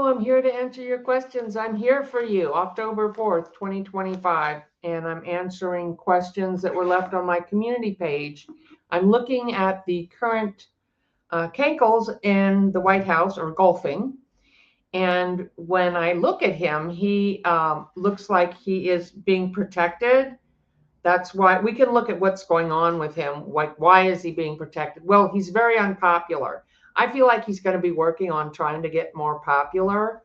Hello, I'm here to answer your questions. I'm here for you, October 4th, 2025, and I'm answering questions that were left on my community page. I'm looking at the current Cankels in the White House, or golfing, and when I look at him, he looks like he is being protected. That's why we can look at what's going on with him. Like, why is he being protected? Well, he's very unpopular. I feel like he's going to be working on trying to get more popular,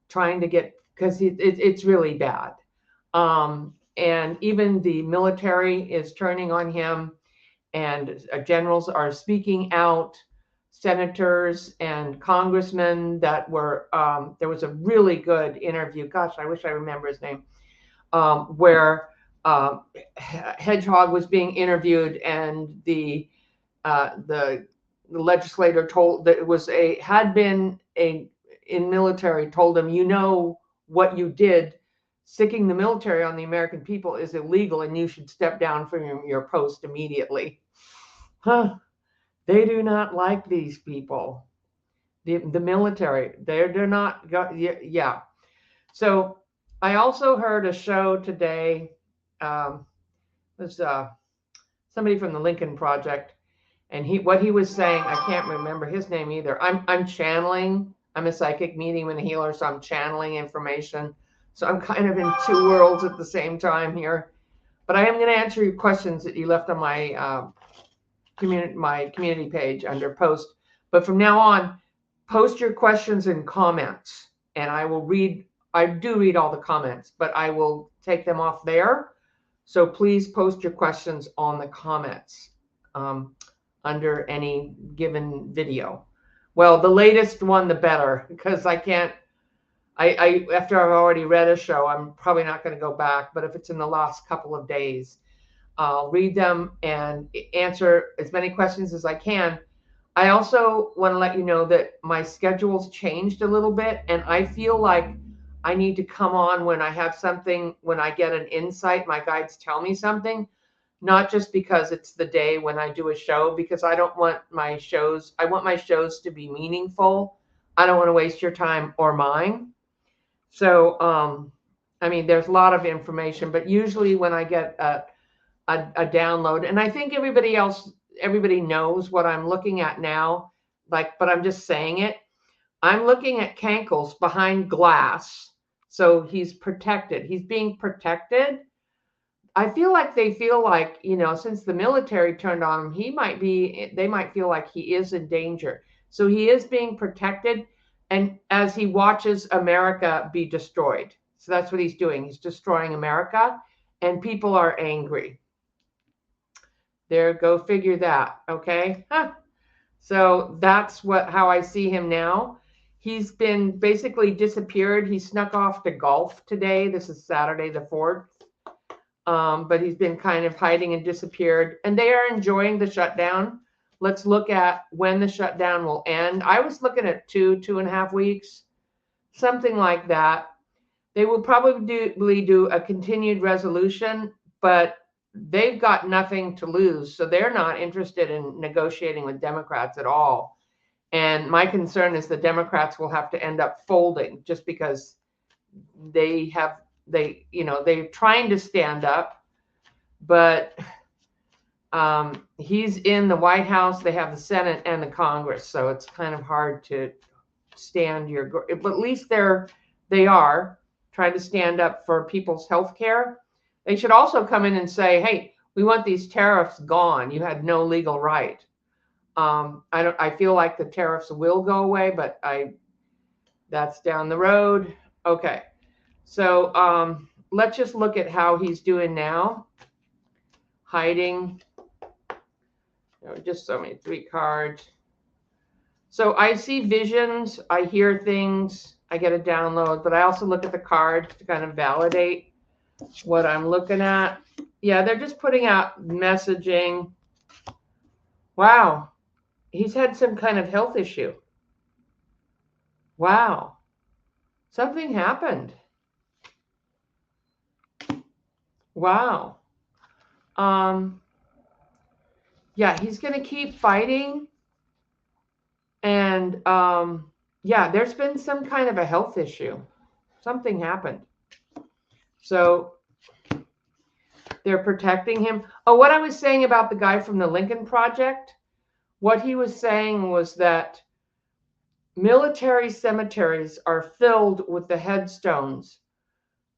trying to get, because it's really bad. And even the military is turning on him, and generals are speaking out. Senators and congressmen that were, there was a really good interview. Gosh, I wish I remember his name, where Hedgehog was being interviewed, and the legislator told that it was had been in military, told him, you know, what you did, sicking the military on the American people is illegal, and you should step down from your post immediately. Huh? They do not like these people. The military, they're not. Yeah. So I also heard a show today. Was somebody from the Lincoln Project, and what he was saying, I can't remember his name either. I'm channeling. I'm a psychic medium and a healer, so I'm channeling information. So I'm kind of in two worlds at the same time here. But I am going to answer your questions that you left on my community page under post. But from now on, post your questions in comments, and I will read. I do read all the comments, but I will take them off there. So please post your questions on the comments under any given video. Well, the latest one, the better, because I can't. I after I've already read a show, I'm probably not going to go back. But if it's in the last couple of days, I'll read them and answer as many questions as I can. I also want to let you know that my schedule's changed a little bit, and I feel like I need to come on when I have something, when I get an insight, my guides tell me something, not just because it's the day when I do a show, because I don't want my shows, I want my shows to be meaningful. I don't want to waste your time or mine. So, I mean, there's a lot of information, but usually when I get a download, and I think everybody knows what I'm looking at now, like, but I'm just saying it. I'm looking at Cankels behind glass. So he's protected. He's being protected. I feel like they feel like, you know, since the military turned on him, they might feel like he is in danger. So he is being protected, and as he watches America be destroyed. So that's what he's doing. He's destroying America, and people are angry. There, go figure that. Okay. Huh. So that's how I see him now. He's been basically disappeared. He snuck off to golf today. This is Saturday the 4th. But he's been kind of hiding and disappeared. And they are enjoying the shutdown. Let's look at when the shutdown will end. I was looking at 2.5 weeks, something like that. They will probably do a continued resolution, but they've got nothing to lose. So they're not interested in negotiating with Democrats at all. And my concern is the Democrats will have to end up folding just because they're trying to stand up, but he's in the White House. They have the Senate and the Congress. So it's kind of hard to stand but at least they are trying to stand up for people's health care. They should also come in and say, hey, we want these tariffs gone. You had no legal right. I feel like the tariffs will go away, but that's down the road. Okay. So let's just look at how he's doing now. Hiding. Just show me 3 cards. So I see visions. I hear things. I get a download, but I also look at the cards to kind of validate what I'm looking at. Yeah, they're just putting out messaging. Wow. He's had some kind of health issue. Wow. Something happened. Wow. Yeah, he's going to keep fighting. And yeah, there's been some kind of a health issue. Something happened. So they're protecting him. Oh, what I was saying about the guy from the Lincoln Project, what he was saying was that military cemeteries are filled with the headstones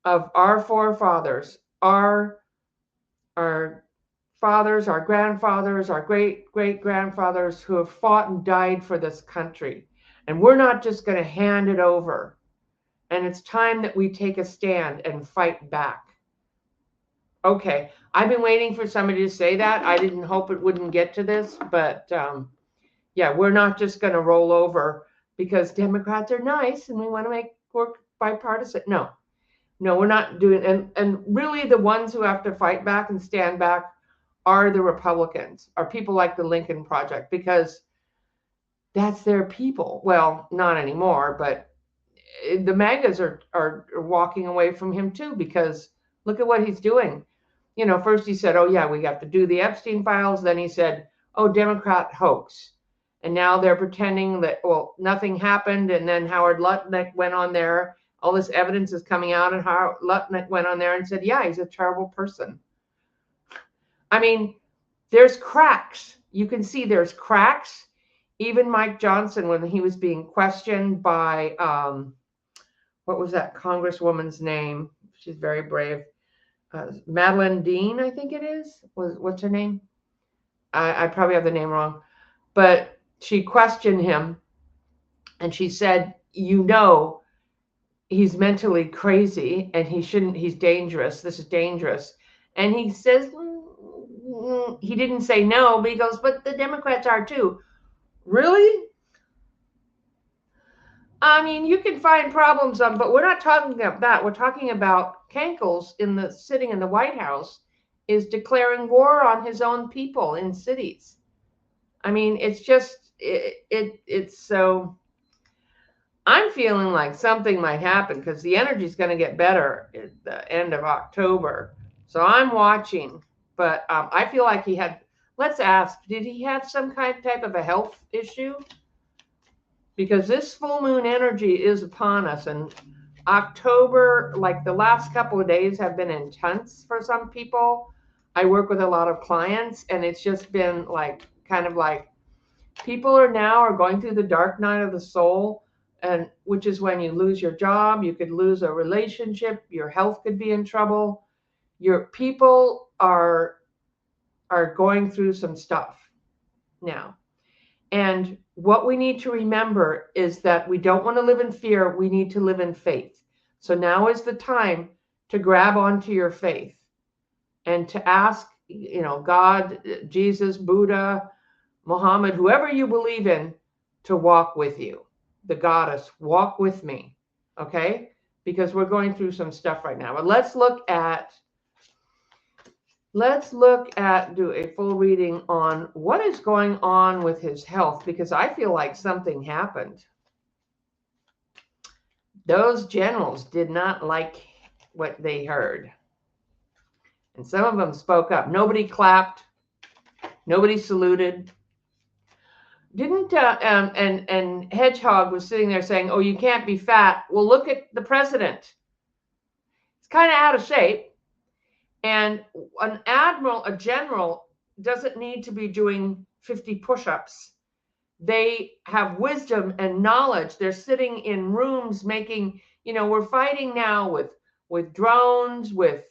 of our forefathers, our fathers, our grandfathers, our great-great-grandfathers who have fought and died for this country. And we're not just going to hand it over. And it's time that we take a stand and fight back. Okay, I've been waiting for somebody to say that. I didn't hope it wouldn't get to this, but yeah, we're not just going to roll over because Democrats are nice and we want to make work bipartisan. No, we're not doing. And really, the ones who have to fight back and stand back are the Republicans, are people like the Lincoln Project, because that's their people. Well, not anymore, but the MAGAs are walking away from him too, because look at what he's doing. You know, first he said, oh yeah, we have to do the Epstein files. Then he said, oh, Democrat hoax. And now they're pretending that, well, nothing happened. And then Howard Lutnick went on there. All this evidence is coming out, and Howard Lutnick went on there and said, yeah, he's a terrible person. I mean, there's cracks. You can see there's cracks. Even Mike Johnson, when he was being questioned by, what was that congresswoman's name? She's very brave. Madeline Dean, I think it is. What's her name? I probably have the name wrong. But she questioned him, and she said, you know, he's mentally crazy and he's dangerous. This is dangerous. And he says, he didn't say no, but he goes, but the Democrats are too. Really? I mean, you can find problems on, but we're not talking about that. We're talking about Cankels sitting in the White House is declaring war on his own people in cities. I mean, it's just, it's so, I'm feeling like something might happen because the energy is going to get better at the end of October. So I'm watching, but I feel like let's ask, did he have some type of a health issue? Because this full moon energy is upon us, and October, like the last couple of days have been intense for some people. I work with a lot of clients, and it's just been like, kind of like, people are going through the dark night of the soul, and which is when you lose your job, you could lose a relationship, your health could be in trouble. Your people are going through some stuff now. And what we need to remember is that we don't want to live in fear. We need to live in faith. So now is the time to grab onto your faith and to ask, you know, God, Jesus, Buddha, Muhammad, whoever you believe in, to walk with you. The goddess, walk with me. Okay? Because we're going through some stuff right now. But let's look at, do a full reading on what is going on with his health, because I feel like something happened. Those generals did not like what they heard. And some of them spoke up. Nobody clapped. Nobody saluted. Didn't, and Hedgehog was sitting there saying, oh, you can't be fat. Well, look at the president. He's kind of out of shape. And an admiral, a general, doesn't need to be doing 50 push-ups. They have wisdom and knowledge. They're sitting in rooms making, you know, we're fighting now with drones, with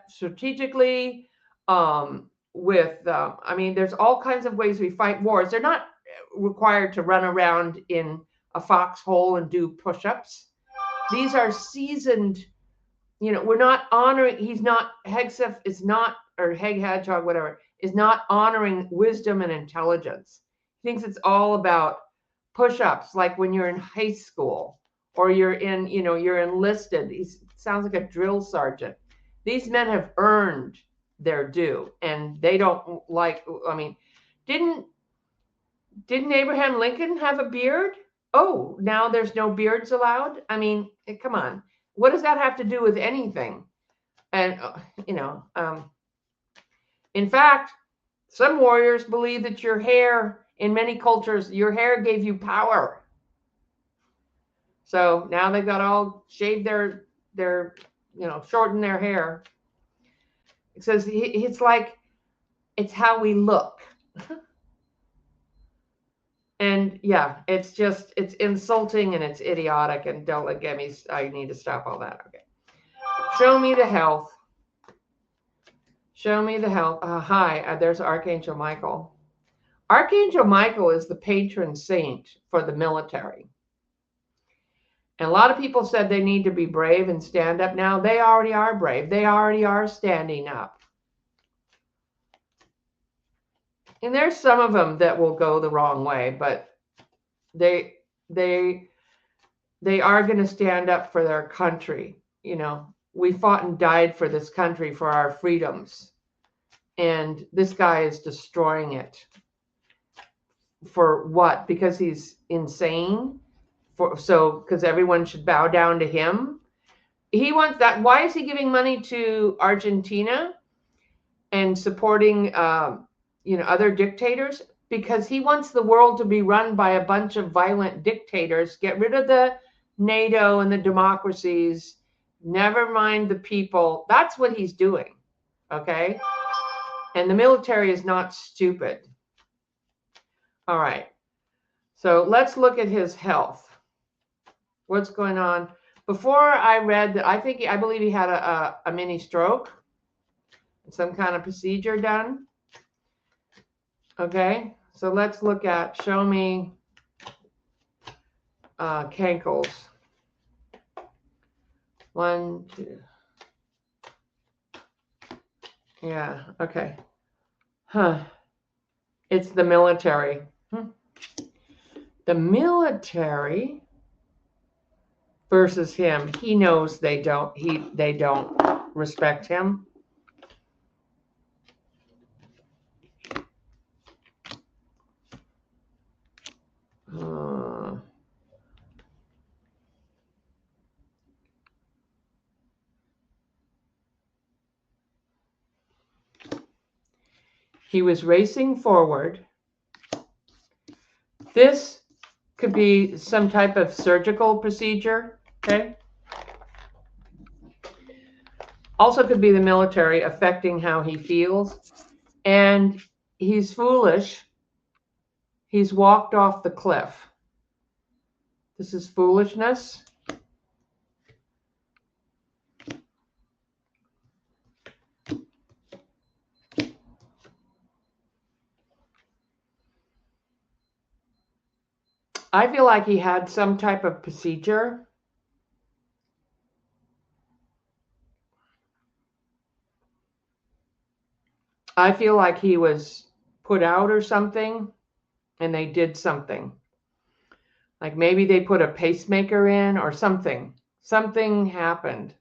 strategically, I mean, there's all kinds of ways we fight wars. They're not required to run around in a foxhole and do push-ups. These are seasoned, you know, we're not honoring, Hegseth is not, or Hedgehog, whatever, is not honoring wisdom and intelligence. He thinks it's all about push-ups, like when you're in high school or you're in, you know, you're enlisted. He sounds like a drill sergeant. These men have earned their due, and they don't like, I mean, didn't Abraham Lincoln have a beard? Oh, now there's no beards allowed? I mean, come on. What does that have to do with anything? And, you know, in fact, some warriors believe that your hair In many cultures, your hair gave you power. So now they've got all shaved their shorten their hair. It says it's like it's how we look. And yeah, it's insulting and it's idiotic, and don't get me, I need to stop all that. Okay. Show me the health. Show me the health. Hi, there's Archangel Michael. Archangel Michael is the patron saint for the military. And a lot of people said they need to be brave and stand up. Now they already are brave. They already are standing up. And there's some of them that will go the wrong way, but they are going to stand up for their country. We fought and died for this country, for our freedoms. And this guy is destroying it. For what? Because he's insane? Because everyone should bow down to him? He wants that. Why is he giving money to Argentina and supporting other dictators? Because he wants the world to be run by a bunch of violent dictators. Get rid of the NATO and the democracies. Never mind the people. That's what he's doing. Okay? And the military is not stupid. All right. So let's look at his health. What's going on? Before I read that, I believe he had a mini stroke. Some kind of procedure done. Okay. So let's look at, show me Cankels. 1, 2. Yeah, okay. It's the military. The military versus him. He knows they don't respect him. He was racing forward. This could be some type of surgical procedure, okay? Also could be the military affecting how he feels. And he's foolish. He's walked off the cliff. This is foolishness. I feel like he had some type of procedure. I feel like he was put out or something, and they did something. Like maybe they put a pacemaker in or something. Something happened.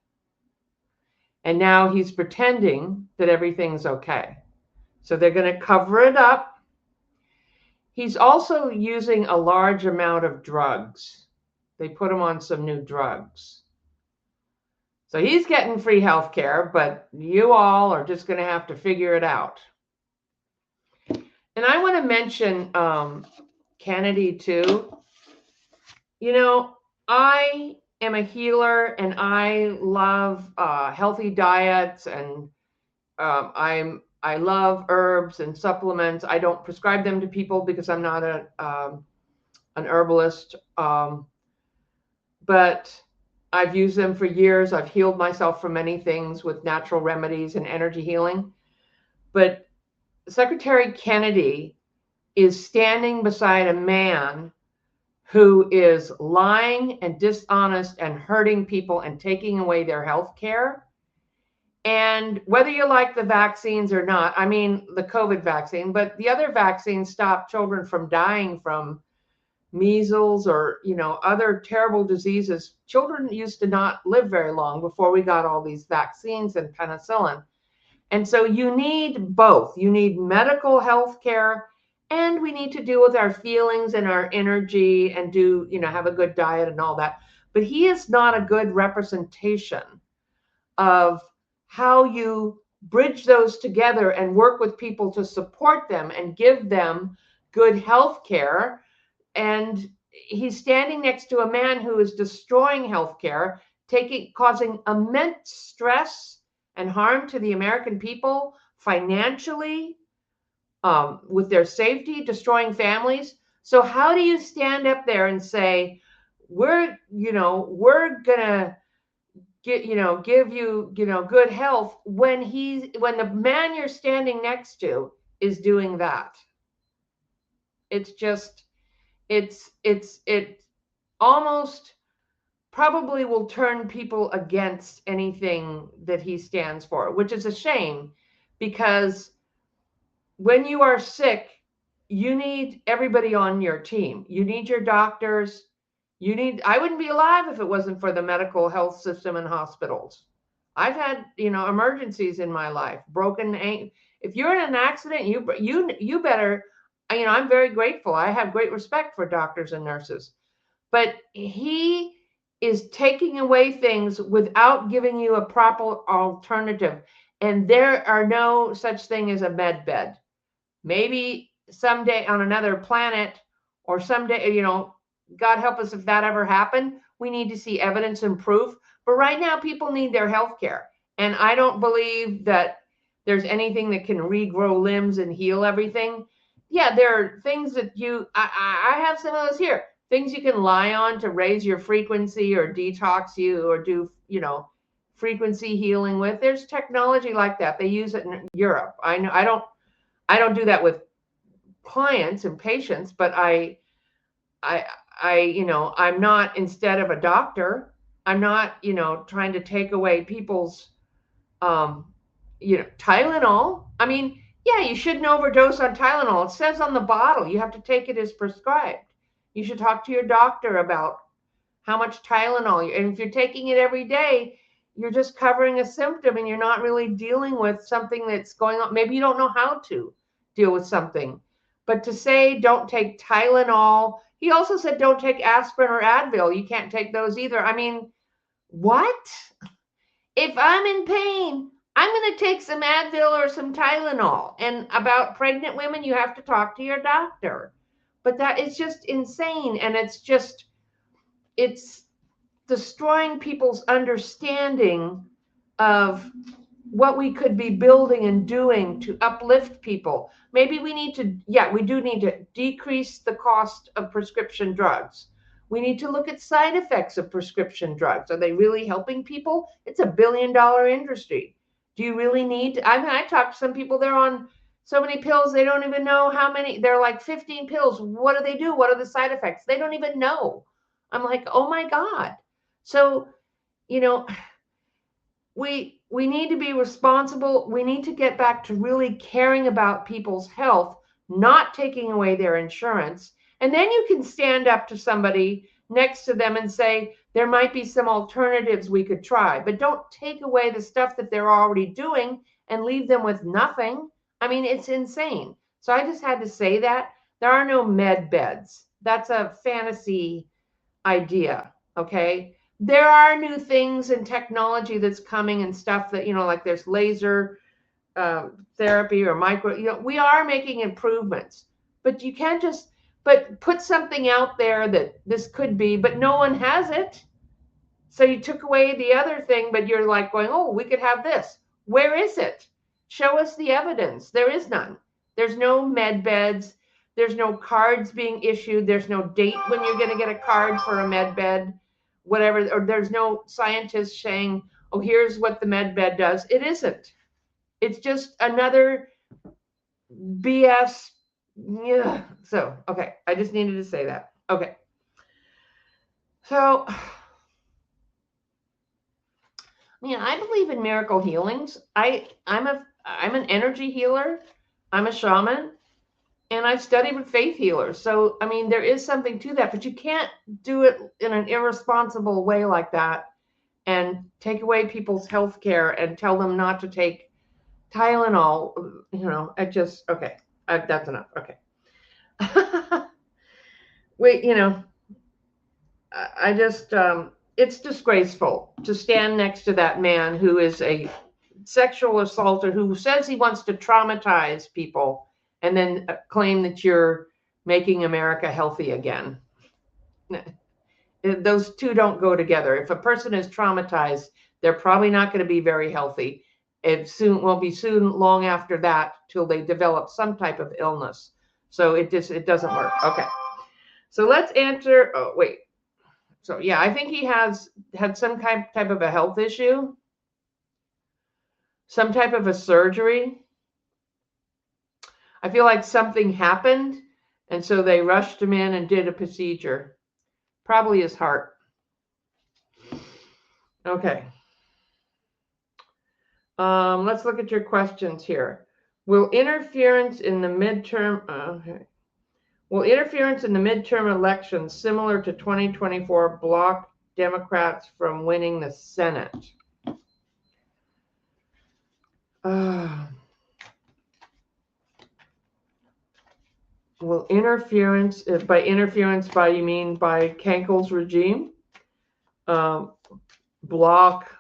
And now he's pretending that everything's okay. So they're going to cover it up. He's also using a large amount of drugs. They put him on some new drugs. So he's getting free health care, but you all are just going to have to figure it out. And I want to mention Kennedy too. I am a healer and I love healthy diets, and I love herbs and supplements. I don't prescribe them to people because I'm not an herbalist, but I've used them for years. I've healed myself from many things with natural remedies and energy healing. But Secretary Kennedy is standing beside a man who is lying and dishonest and hurting people and taking away their health care. And whether you like the vaccines or not, I mean, the COVID vaccine, but the other vaccines stop children from dying from measles or, other terrible diseases. Children used to not live very long before we got all these vaccines and penicillin. And so you need both. You need medical health care, and we need to deal with our feelings and our energy and have a good diet and all that. But he is not a good representation of how you bridge those together and work with people to support them and give them good health care. And he's standing next to a man who is destroying healthcare, causing immense stress and harm to the American people financially, with their safety, destroying families. So how do you stand up there and say, we're gonna give you, good health when the man you're standing next to is doing that? It's just, it almost probably will turn people against anything that he stands for, which is a shame, because when you are sick, you need everybody on your team. You need your doctors. I wouldn't be alive if it wasn't for the medical health system and hospitals. I've had, emergencies in my life, broken ankle. If you're in an accident, you better, I'm very grateful. I have great respect for doctors and nurses, but he is taking away things without giving you a proper alternative. And there are no such thing as a med bed. Maybe someday on another planet, or someday, God help us if that ever happened. We need to see evidence and proof. But right now, people need their health care. And I don't believe that there's anything that can regrow limbs and heal everything. Yeah, there are things that I have some of those here. Things you can lie on to raise your frequency or detox you, or do, frequency healing with. There's technology like that. They use it in Europe. I know I don't do that with clients and patients, but I'm not, instead of a doctor, I'm not, trying to take away people's, Tylenol. I mean, yeah, you shouldn't overdose on Tylenol. It says on the bottle, you have to take it as prescribed. You should talk to your doctor about how much Tylenol, and if you're taking it every day, you're just covering a symptom and you're not really dealing with something that's going on. Maybe you don't know how to deal with something. But to say don't take Tylenol, he also said don't take aspirin or Advil. You can't take those either. I mean, what? If I'm in pain, I'm going to take some Advil or some Tylenol. And about pregnant women, you have to talk to your doctor. But that is just insane. And it's destroying people's understanding of what we could be building and doing to uplift people. Maybe we do need to decrease the cost of prescription drugs. We need to look at side effects of prescription drugs. Are they really helping people? It's $1 billion industry. Do you really need to? I talked to some people, they're on so many pills, they don't even know how many. They're like 15 pills. What do they do? What are the side effects? They don't even know. I'm like, oh my God. So, we need to be responsible. We need to get back to really caring about people's health, not taking away their insurance. And then you can stand up to somebody next to them and say, there might be some alternatives we could try, but don't take away the stuff that they're already doing and leave them with nothing. I mean, it's insane. So I just had to say that. There are no med beds. That's a fantasy idea, okay? There are new things and technology that's coming and stuff that, like there's laser therapy or micro, we are making improvements, but you can't just, put something out there that this could be, but no one has it. So you took away the other thing, but you're like going, oh, we could have this. Where is it? Show us the evidence. There is none. There's no med beds. There's no cards being issued. There's no date when you're going to get a card for a med bed, whatever. Or there's no scientist saying, oh, here's what the med bed does. It isn't. It's just another BS. Yeah. So, okay. I just needed to say that. Okay. So, I believe in miracle healings. I'm an energy healer. I'm a shaman. And I've studied with faith healers. So, there is something to that, but you can't do it in an irresponsible way like that and take away people's health care and tell them not to take Tylenol. Okay, that's enough. Okay. Wait, I just, it's disgraceful to stand next to that man who is a sexual assaulter who says he wants to traumatize people, and then claim that you're making America healthy again. Those two don't go together. If a person is traumatized, they're probably not going to be very healthy. It soon won't be soon long after that till they develop some type of illness. So it doesn't work. Okay. So let's answer. Oh, wait. So yeah, I think he has had some type of a health issue, some type of a surgery. I feel like something happened, and so they rushed him in and did a procedure. Probably his heart. Okay. Let's look at your questions here. Will interference in the midterm elections similar to 2024 block Democrats from winning the Senate? Will interference, by you mean by Cankels regime? Block.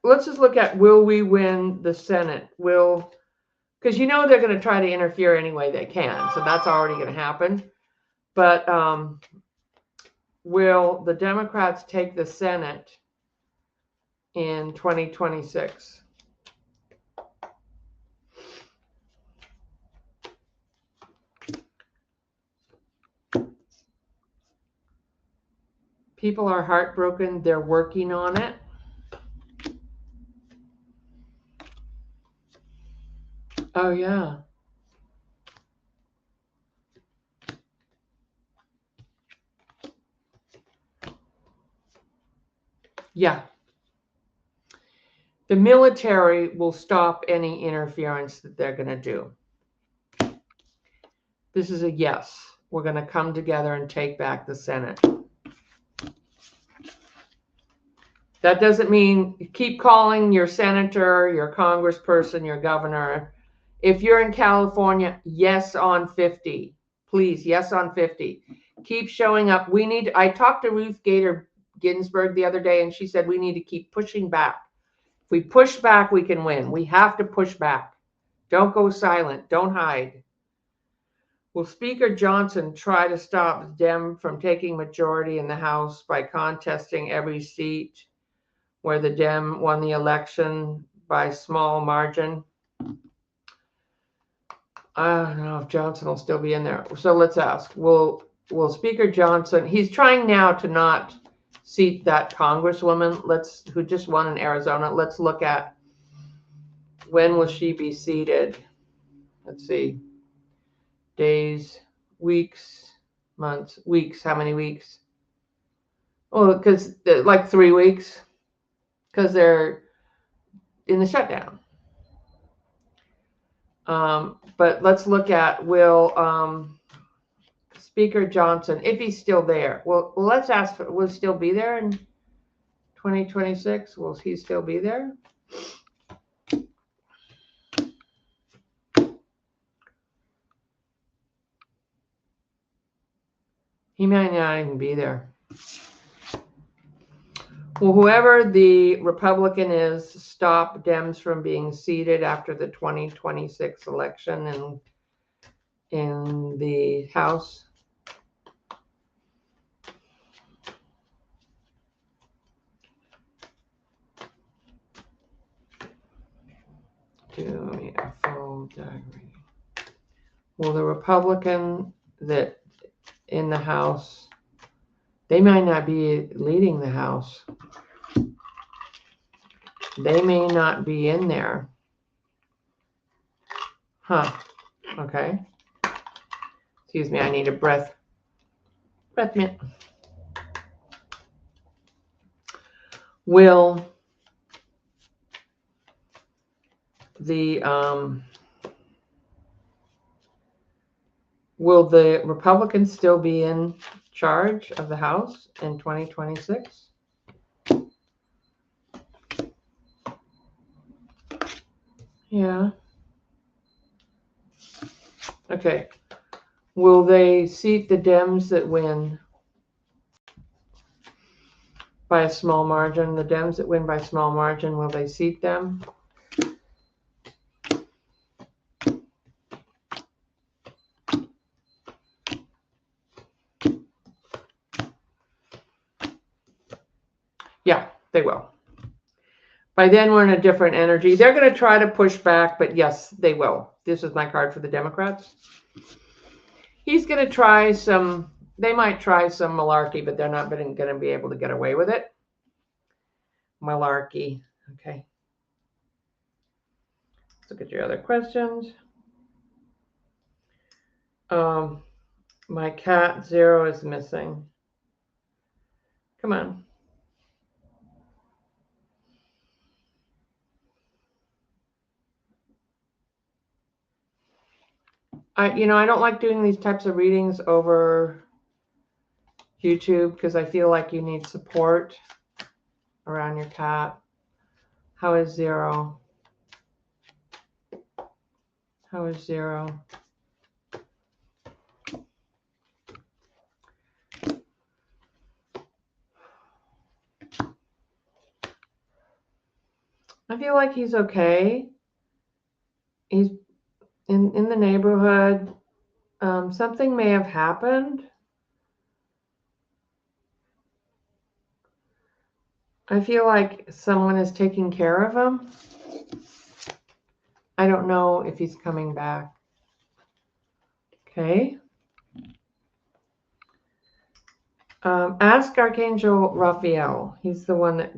Let's just look at, will we win the Senate? Because they're going to try to interfere any way they can, so that's already going to happen. But will the Democrats take the Senate in 2026? People are heartbroken. They're working on it. Oh, yeah. Yeah. The military will stop any interference that they're going to do. This is a yes. We're going to come together and take back the Senate. That doesn't mean keep calling your senator, your congressperson, your governor. If you're in California, yes on 50. Please, yes on 50. Keep showing up. I talked to Ruth Gator Ginsburg the other day, and she said we need to keep pushing back. If we push back, we can win. We have to push back. Don't go silent. Don't hide. Will Speaker Johnson try to stop Dem from taking majority in the House by contesting every seat where the Dem won the election by small margin? I don't know if Johnson will still be in there. So let's ask, will Speaker Johnson, he's trying now to not seat that congresswoman who just won in Arizona. Let's look at when will she be seated. Let's see. Days, weeks, months, weeks. How many weeks? Oh, because like 3 weeks, because they're in the shutdown. But let's look at, will Speaker Johnson, if he's still there, well, let's ask, will he still be there in 2026? Will he still be there? He might not even be there. Well, whoever the Republican is, stop Dems from being seated after the 2026 election in the House. Do me a full diagram. Well, the Republican that in the House, they might not be leading the House. They may not be in there. Huh. Okay. Excuse me, I need a breath mint. Will the Republicans still be in charge of the House in 2026? Yeah. Okay. Will they seat the Dems that win by a small margin? The Dems that win by small margin, will they seat them? Yeah, they will. By then, we're in a different energy. They're going to try to push back, but yes, they will. This is my card for the Democrats. He's going to try some, they might try some malarkey, but they're not going to be able to get away with it. Malarkey. Okay. Let's look at your other questions. My cat 0 is missing. Come on. I don't like doing these types of readings over YouTube because I feel like you need support around your cat. How is 0? How is 0? I feel like he's okay. He's in the neighborhood. Something may have happened. I feel like someone is taking care of him. I don't know if he's coming back. Okay. Ask Archangel Raphael. He's the one that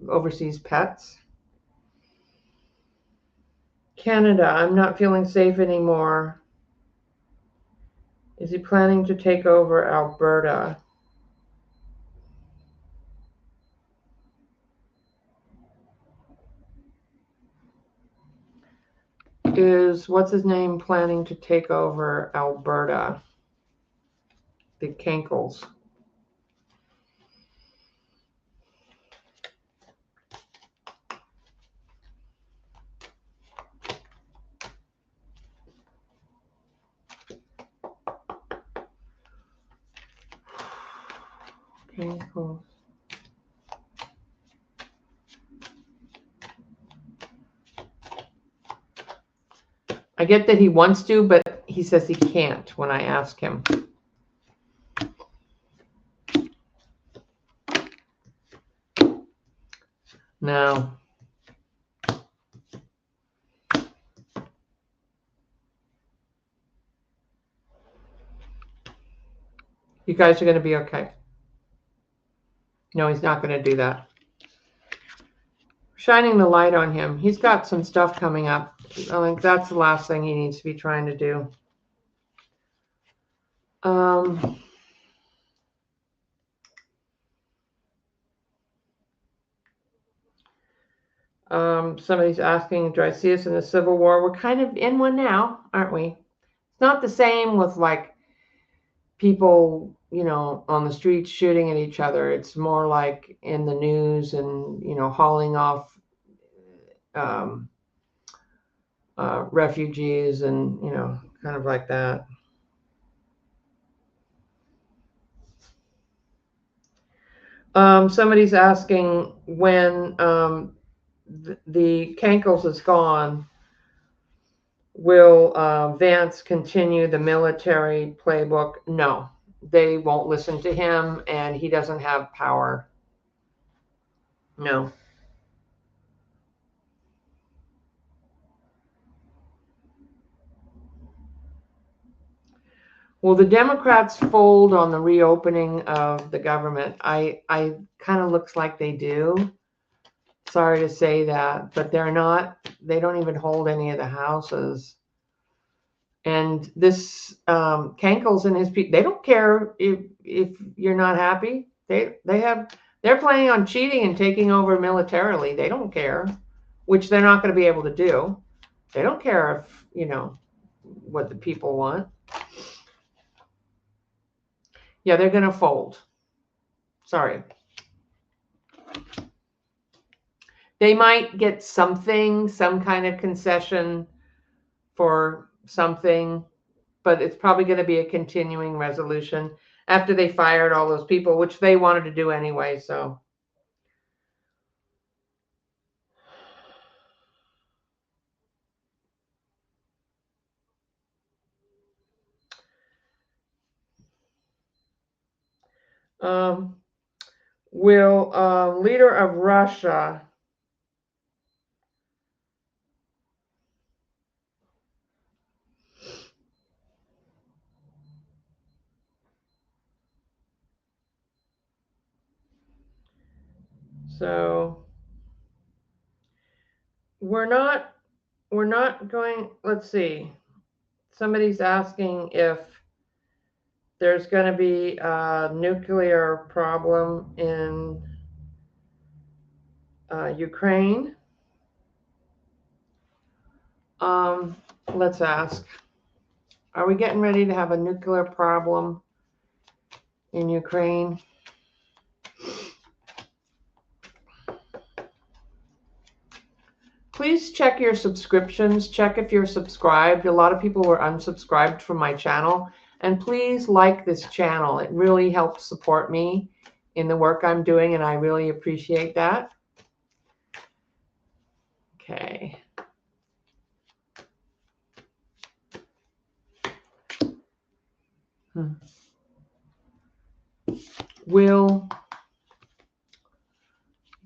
oversees pets. Canada, I'm not feeling safe anymore. Is he planning to take over Alberta? Is what's his name planning to take over Alberta? The Cankels. Cankels. I get that he wants to, but he says he can't when I ask him. No. You guys are going to be okay. No, he's not going to do that. Shining the light on him. He's got some stuff coming up. I think that's the last thing he needs to be trying to do. Somebody's asking, do I see us in a civil war? We're kind of in one now, aren't we? It's not the same with like people, on the streets shooting at each other. It's more like in the news and, hauling off refugees and, kind of like that. Somebody's asking when the Cankels is gone, will Vance continue the military playbook? No, they won't listen to him, and he doesn't have power. No. Will the Democrats fold on the reopening of the government? I kind of looks like they do. Sorry to say that, but they're not. They don't even hold any of the houses. And this Cankles and his people, they don't care if you're not happy. They're planning on cheating and taking over militarily. They don't care, which they're not going to be able to do. They don't care if what the people want. Yeah, they're going to fold. Sorry. They might get something, some kind of concession for something, but it's probably going to be a continuing resolution after they fired all those people, which they wanted to do anyway. So Will leader of Russia so we're not going, let's see. Somebody's asking if there's going to be a nuclear problem in Ukraine. Let's ask. Are we getting ready to have a nuclear problem in Ukraine? Please check your subscriptions. Check if you're subscribed. A lot of people were unsubscribed from my channel. And please like this channel. It really helps support me in the work I'm doing, and I really appreciate that. Okay. Will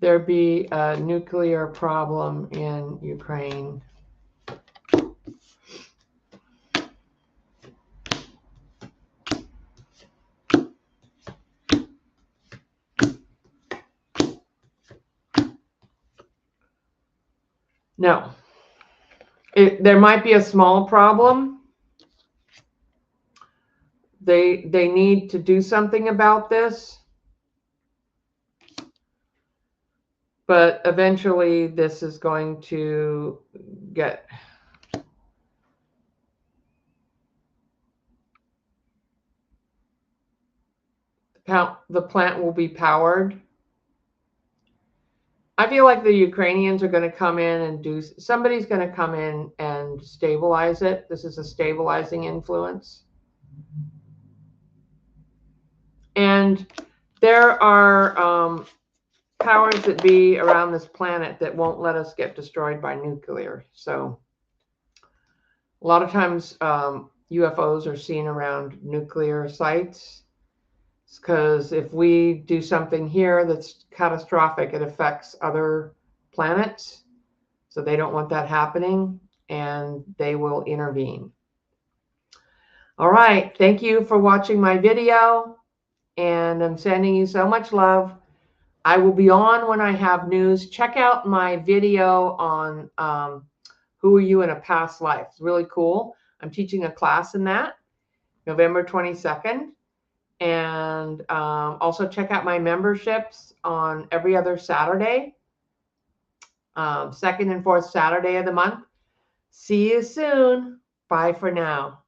there be a nuclear problem in Ukraine? No. There might be a small problem. They need to do something about this. But eventually this is going to get the plant will be powered. I feel like the Ukrainians are going to come in and somebody's going to come in and stabilize it. This is a stabilizing influence. And there are powers that be around this planet that won't let us get destroyed by nuclear. So a lot of times UFOs are seen around nuclear sites, because if we do something here that's catastrophic, it affects other planets. So they don't want that happening, and they will intervene. All right. Thank you for watching my video, and I'm sending you so much love. I will be on when I have news. Check out my video on who are you in a past life. It's really cool. I'm teaching a class in that, November 22nd. And also check out my memberships on every other Saturday, second and fourth Saturday of the month. See you soon. Bye for now.